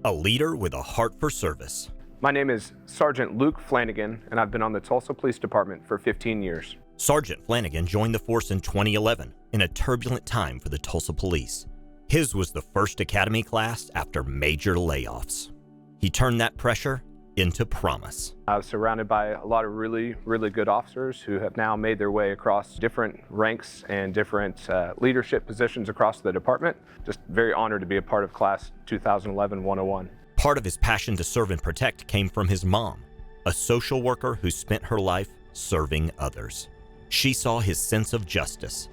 A leader with a heart for service. My name is Sergeant Luke Flanagan, and I've been on the Tulsa Police Department for 15 years. Sergeant Flanagan joined the force in 2011 in a turbulent time for the Tulsa Police. His was the first academy class after major layoffs. He turned that pressure into promise. I was surrounded by a lot of really good officers who have now made their way across different ranks and different leadership positions across the department. Just very honored to be a part of Class 2011-101. Part of his passion to serve and protect came from his mom, a social worker who spent her life serving others. She saw his sense of justice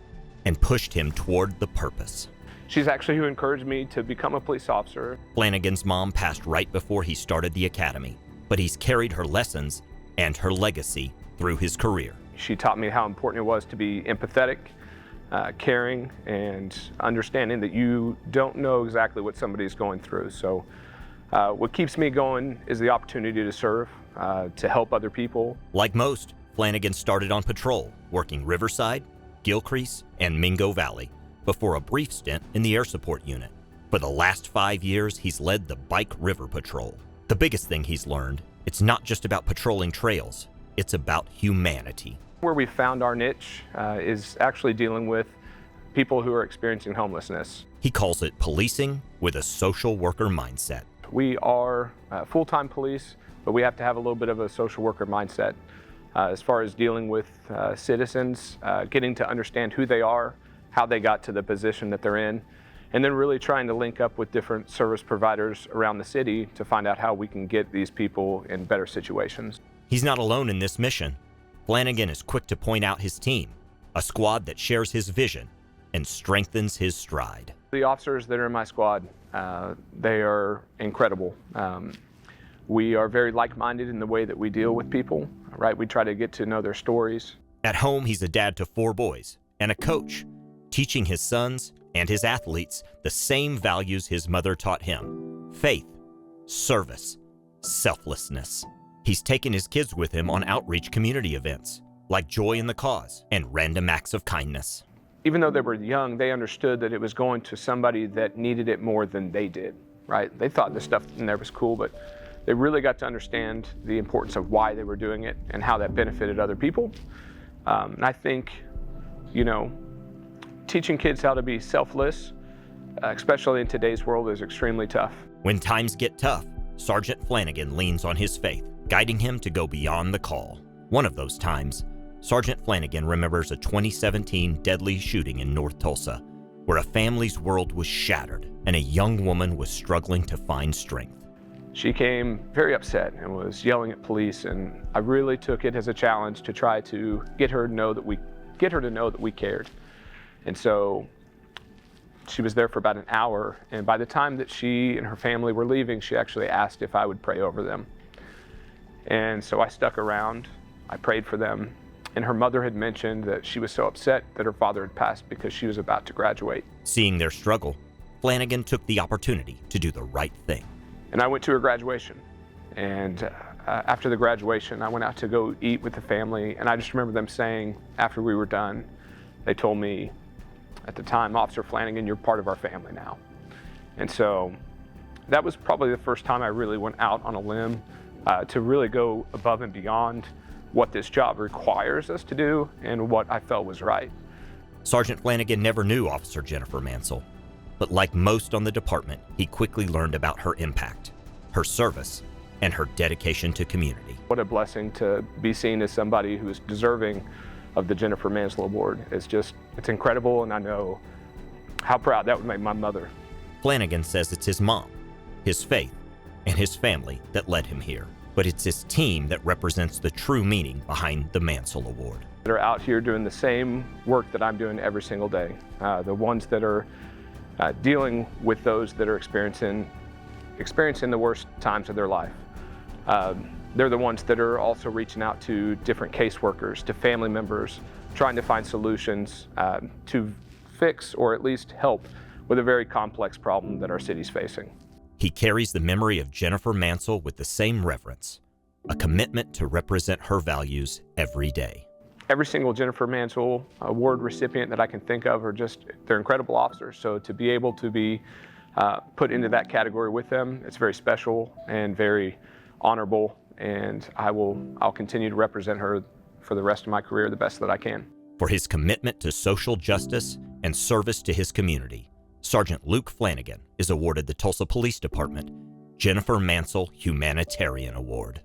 and pushed him toward the purpose. She's actually who encouraged me to become a police officer. Flanagan's mom passed right before he started the academy, but he's carried her lessons and her legacy through his career. She taught me how important it was to be empathetic, caring, and understanding that you don't know exactly what somebody's going through. So what keeps me going is the opportunity to serve, to help other people. Like most, Flanagan started on patrol, working Riverside, Gilcrease, and Mingo Valley, before a brief stint in the Air Support Unit. For the last 5 years, he's led the Bike River Patrol. The biggest thing he's learned, it's not just about patrolling trails, it's about humanity. Where we found our niche is actually dealing with people who are experiencing homelessness. He calls it policing with a social worker mindset. We are full-time police, but we have to have a little bit of a social worker mindset as far as dealing with citizens, getting to understand who they are, how they got to the position that they're in, and then really trying to link up with different service providers around the city to find out how we can get these people in better situations. He's not alone in this mission. Flanagan is quick to point out his team, a squad that shares his vision and strengthens his stride. The officers that are in my squad, they are incredible. We are very like-minded in the way that we deal with people, right? We try to get to know their stories. At home, he's a dad to 4 boys and a coach, teaching his sons and his athletes the same values his mother taught him: faith, service, selflessness. He's taken his kids with him on outreach community events, like Joy in the Cause and Random Acts of Kindness. Even though they were young, they understood that it was going to somebody that needed it more than they did, right? They thought the stuff in there was cool, but they really got to understand the importance of why they were doing it and how that benefited other people. And I think, teaching kids how to be selfless, especially in today's world, is extremely tough. When times get tough, Sergeant Flanagan leans on his faith, guiding him to go beyond the call. One of those times, Sergeant Flanagan remembers a 2017 deadly shooting in North Tulsa, where a family's world was shattered and a young woman was struggling to find strength. She came very upset and was yelling at police, and I really took it as a challenge to try to get her to know that we cared. And so she was there for about an hour, and by the time that she and her family were leaving, she actually asked if I would pray over them. And so I stuck around, I prayed for them, and her mother had mentioned that she was so upset that her father had passed because she was about to graduate. Seeing their struggle, Flanagan took the opportunity to do the right thing. And I went to her graduation, and after the graduation, I went out to go eat with the family, and I just remember them saying, after we were done, they told me, at the time, Officer Flanagan, you're part of our family now. And so that was probably the first time I really went out on a limb to really go above and beyond what this job requires us to do and what I felt was right. Sergeant Flanagan never knew Officer Jennifer Mansell, but like most on the department, he quickly learned about her impact, her service, and her dedication to community. What a blessing to be seen as somebody who is deserving of the Jennifer Mansell Award. It's incredible, and I know how proud that would make my mother. Flanagan says it's his mom, his faith, and his family that led him here, but it's his team that represents the true meaning behind the Mansell Award. They're out here doing the same work that I'm doing every single day. The ones that are dealing with those that are experiencing the worst times of their life. They're the ones that are also reaching out to different caseworkers, to family members, trying to find solutions to fix or at least help with a very complex problem that our city's facing. He carries the memory of Jennifer Mansell with the same reverence, a commitment to represent her values every day. Every single Jennifer Mansell Award recipient that I can think of they're incredible officers. So to be able to be put into that category with them. It's very special and very honorable, and I'll continue to represent her for the rest of my career the best that I can. For his commitment to social justice and service to his community, Sergeant Luke Flanagan is awarded the Tulsa Police Department Jennifer Mansell Humanitarian Award.